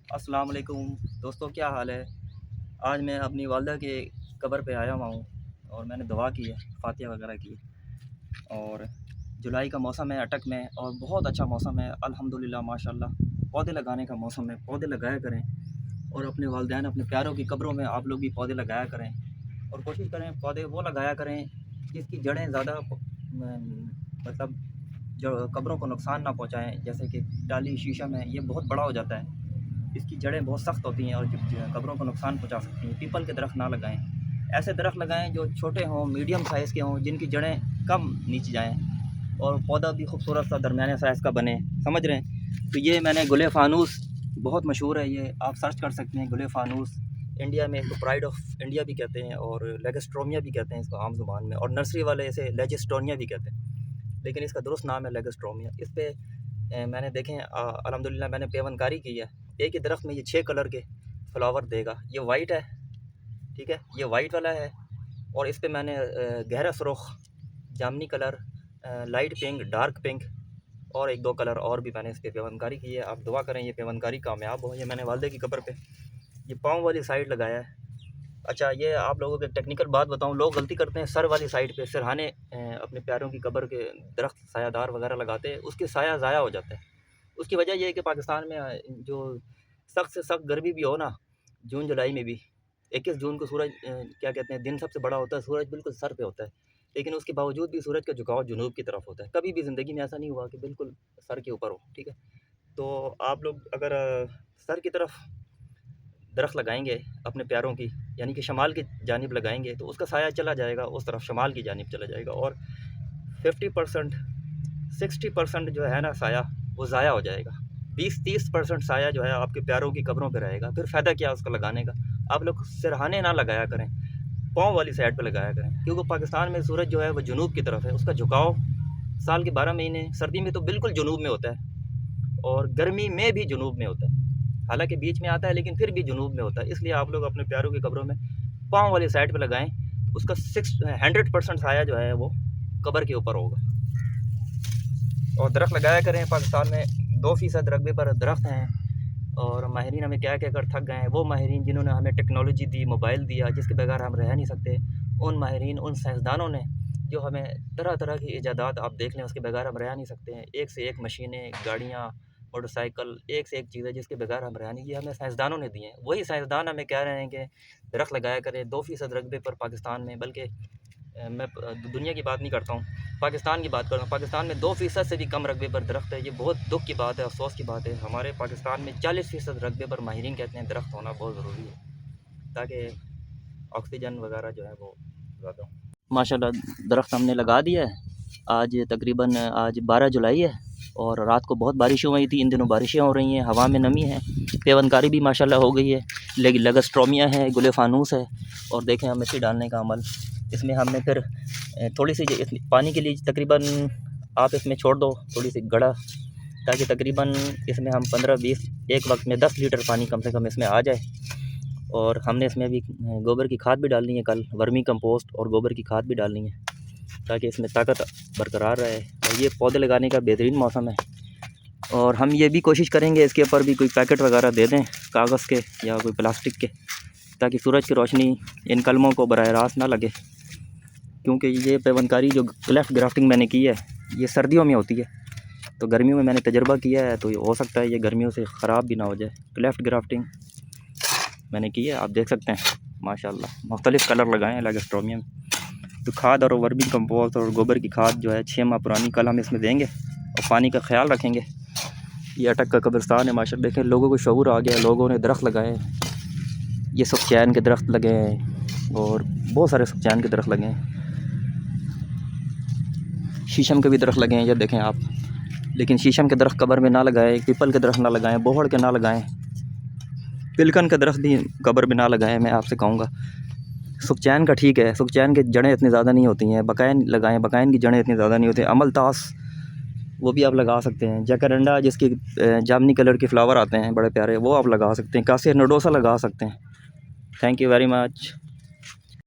अस्सलाम वालेकुम दोस्तों, क्या हाल है। आज मैं अपनी वालदा के कब्र पे आया हुआ हूँ और मैंने दुआ की है, फातिहा वगैरह की। और जुलाई का मौसम है अटक में और बहुत अच्छा मौसम है अल्हम्दुलिल्लाह माशाल्लाह। पौधे लगाने का मौसम है, पौधे लगाया करें और अपने वालिदैन अपने प्यारों की कब्रों में आप लोग भी पौधे लगाया करें। और कोशिश करें पौधे वो लगाया करें जिसकी जड़ें ज़्यादा मतलब जो कब्रों को नुकसान ना पहुँचाएँ। जैसे कि टाली शीशम है, ये बहुत बड़ा हो जाता है, इसकी जड़ें बहुत सख्त होती हैं और जो कब्रों को नुकसान पहुंचा सकती हैं। पीपल के दरख्त ना लगाएं, ऐसे दरख्त लगाएं जो छोटे हों, मीडियम साइज़ के हों, जिनकी जड़ें कम नीचे जाएं और पौधा भी खूबसूरत सा दरमियाने साइज़ का बने। समझ रहे हैं। तो ये मैंने गुले फानूस, बहुत मशहूर है ये, आप सर्च कर सकते हैं गुले फानूस। इंडिया में इसको प्राइड ऑफ इंडिया भी कहते हैं और लेगस्ट्रोमिया भी कहते हैं इसको आम ज़ुबान में, और नर्सरी वाले इसे लेजिस्टोनिया भी कहते हैं, लेकिन इसका दुरुस्त नाम है लेगस्ट्रोमिया। इस पर मैंने देखें अल्हम्दुलिल्लाह मैंने पेवनकारी की है। एक ही दरख्त में ये 6 कलर के फ्लावर देगा। ये वाइट है, ठीक है, ये वाइट वाला है। और इस पे मैंने गहरा सुर्ख, जामनी colour, light pink, dark pink और एक दो कलर और भी मैंने इस पर पेवनकारी की है। आप दुआ करें ये पेवनकारी कामयाब हो। ये मैंने वालदे की कब्र पे ये पाँव वाली साइड लगाया है। अच्छा, ये आप लोगों को एक टेक्निकल बात बताऊं, लोग गलती करते हैं सर वाली साइड पे सिरहाने अपने प्यारों की कब्र के दरख्त सायादार वगैरह लगाते हैं, उसके साया ज़ाया हो जाता है। उसकी वजह यह है कि पाकिस्तान में जो सख्त से सख्त गर्मी भी हो ना, जून जुलाई में भी 21 जून को सूरज क्या कहते हैं, दिन सबसे बड़ा होता है, सूरज बिल्कुल सर पे होता है, लेकिन उसके बावजूद भी सूरज का झुकाव जुनूब की तरफ होता है। कभी भी ज़िंदगी में ऐसा नहीं हुआ कि बिल्कुल सर के ऊपर हो, ठीक है। तो आप लोग अगर सर की तरफ दरख्त लगाएंगे अपने प्यारों की, यानी कि शमाल की जानिब लगाएंगे, तो उसका साया चला जाएगा उस तरफ, शमाल की जानिब चला जाएगा। और 50% 60% जो है ना साया, वो ज़ाया हो जाएगा। 20-30% साया जो है आपके प्यारों की कब्रों पे रहेगा। फिर फ़ायदा क्या उसको लगाने का। आप लोग सिरहाने ना लगाया करें, पाँव वाली साइड पे लगाया करें, क्योंकि पाकिस्तान में सूरज जो है वो जुनूब की तरफ है, उसका झुकाव साल के 12 महीने, सर्दी में तो बिल्कुल जुनूब में होता है और गर्मी में भी जुनूब में होता है। हालांकि बीच में आता है लेकिन फिर भी जुनूब में होता है। इसलिए आप लोग अपने प्यारों की कब्रों में पाँव वाली साइड पर लगाएँ, उसका 100% साया जो है वो कब्र के ऊपर होगा। और दरख्त लगाया करें। पाकिस्तान में 2% रकबे पर दरख्त हैं और माहिरीन हमें क्या क्या कर थक गए हैं। वो माहिरीन जिन्होंने हमें टेक्नोलॉजी दी, मोबाइल दिया, जिसके बगैर हम रह नहीं सकते, उन माहिरीन, उन साइंसदानों ने जो हमें तरह तरह की ईजादात आप देख लें, उसके बगैर हम रह नहीं सकते हैं। एक से एक मशीनें, गाड़ियाँ, मोटरसाइकिल, एक से एक चीज़ें जिसके बगैर हम रह नहीं, ये हमें साइंसदानों ने दी हैं। वही साइंसदान हमें कह रहे हैं कि दरख्त लगाया करें। 2% रकबे पर पाकिस्तान में, बल्कि मैं दुनिया की बात नहीं करता हूँ, पाकिस्तान की बात कर रहा हूँ। पाकिस्तान में 2% से भी कम रकबे पर दरख्त है। ये बहुत दुख की बात है, अफसोस की बात है। हमारे पाकिस्तान में 40% रकबे पर माहिरीन कहते हैं दरख्त होना बहुत ज़रूरी है, ताकि ऑक्सीजन वगैरह जो है वो ज़्यादा हो। माशाल्लाह दरख्त हमने लगा दिया है। आज तकरीबन आज 12 जुलाई है और रात को बहुत बारिश हुई थी। इन दिनों बारिशें हो रही हैं, हवा में नमी है, पेवनकारी भी माशाल्लाह हो गई है। लेकिन लगस्ट्रोमिया है, गुले फानूस है। और देखें हम मिट्टी डालने का अमल, इसमें हमने फिर थोड़ी सी पानी के लिए तकरीबन आप इसमें छोड़ दो थोड़ी सी गड़ा, ताकि तकरीबन इसमें हम 15-20 एक वक्त में 10 लीटर पानी कम से कम इसमें आ जाए। और हमने इसमें अभी गोबर की खाद भी डालनी है, कल वर्मी कंपोस्ट और गोबर की खाद भी डालनी है, ताकि इसमें ताकत बरकरार रहे। और ये पौधे लगाने का बेहतरीन मौसम है। और हम ये भी कोशिश करेंगे इसके ऊपर भी कोई पैकेट वगैरह दे दें कागज़ के या कोई प्लास्टिक के, ताकि सूरज की रोशनी इन कलमों को बराह रास्त ना लगे। क्योंकि ये पेवनकारी जो क्लेफ्ट ग्राफ्टिंग मैंने की है, ये सर्दियों में होती है, तो गर्मियों में मैंने तजर्बा किया है, तो हो सकता है ये गर्मियों से ख़राब भी ना हो जाए। क्लेफ्ट ग्राफ्टिंग मैंने की है, आप देख सकते हैं माशाल्लाह। मुख्तलिफ़ कलर लगाए हैं लेगस्ट्रोमियम। तो खाद और वर्मी कंपोस्ट और गोबर की खाद जो है 6 माह पुरानी, कल हम इसमें देंगे और पानी का ख्याल रखेंगे। ये अटक का कब्रिस्तान है माशाल्लाह। देखें लोगों को शऊर आ गया, लोगों ने दरख्त लगाए हैं। ये सुखचैन के दरख्त लगे हैं और बहुत सारे सुखचैन के दरख्त लगे हैं, शीशम के भी दरख्त लगे हैं, ये देखें आप। लेकिन शीशम के दरख्त कब्र में ना लगाएं, पीपल के दरख्त ना लगाएं, बोहड़ के ना लगाएं, पिलकन के दरख्त भी कब्र में ना लगाएं। मैं आपसे कहूँगा सुखचैन का ठीक है, सुखचैन की जड़ें इतनी ज़्यादा नहीं होती हैं। बकाइन लगाएं, बकाइन की जड़ें इतनी ज़्यादा नहीं होती। अमलतास वो भी आप लगा सकते हैं। जैकरेंडा जिसकी जामनी कलर के फ्लावर आते हैं बड़े प्यारे, वो आप लगा सकते हैं। कासिर नडोसा लगा सकते हैं। Thank you very much.